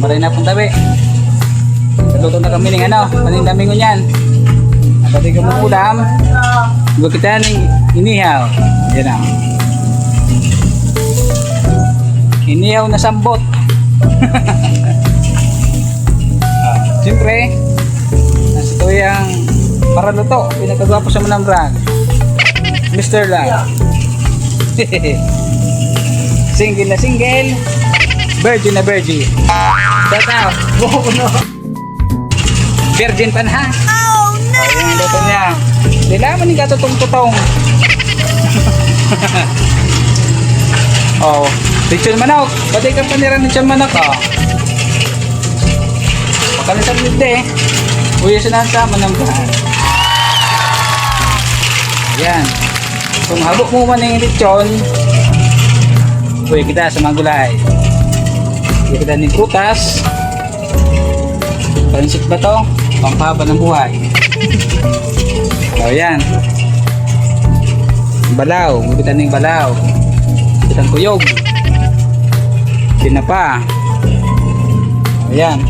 maray na pong tabi. Naluto na kami ng ano, panindaming ko yan. At dati ka mong ulam, huwag kita ng inihaw. Yan na. Inihaw na sambot. Siyempre, nasa ito yung para luto. Pinagkagwapo sa manang brand. Mr. Lang. Single na single. Virgin na virgin. Shout out. Virgin pa na ha. Oh no! O, yung luto niya. Kailangan ni katutong-tutong. Oh, lechon manok. Pati ka panira ng lechon manok. Oh. Pakalitan nito eh. Uy, sinasa manang brand. Ayan. Kung habok mo man yung lechon, uy, kita sa mga gulay. Kita ng prutas. Pansit ba to? Pampahaba ng buhay. So, ayan. Balaw. Kita ng balaw. Kita ng kuyog. Tinapa. Ayan.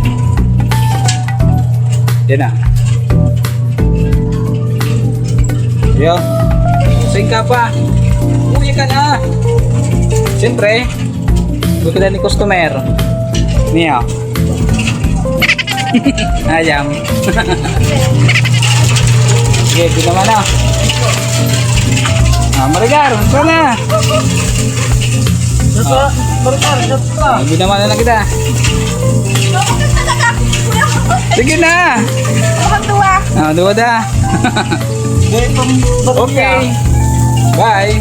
Yan na. Yo. Sing ka pa. Uwi ka na. Siyempre, huwag ka na ni customer. Niyo. Ayam. Sige, di naman na. Marigar, sana. Hindi naman na lang kita. Sige na. Dua dah. Okay. Bye.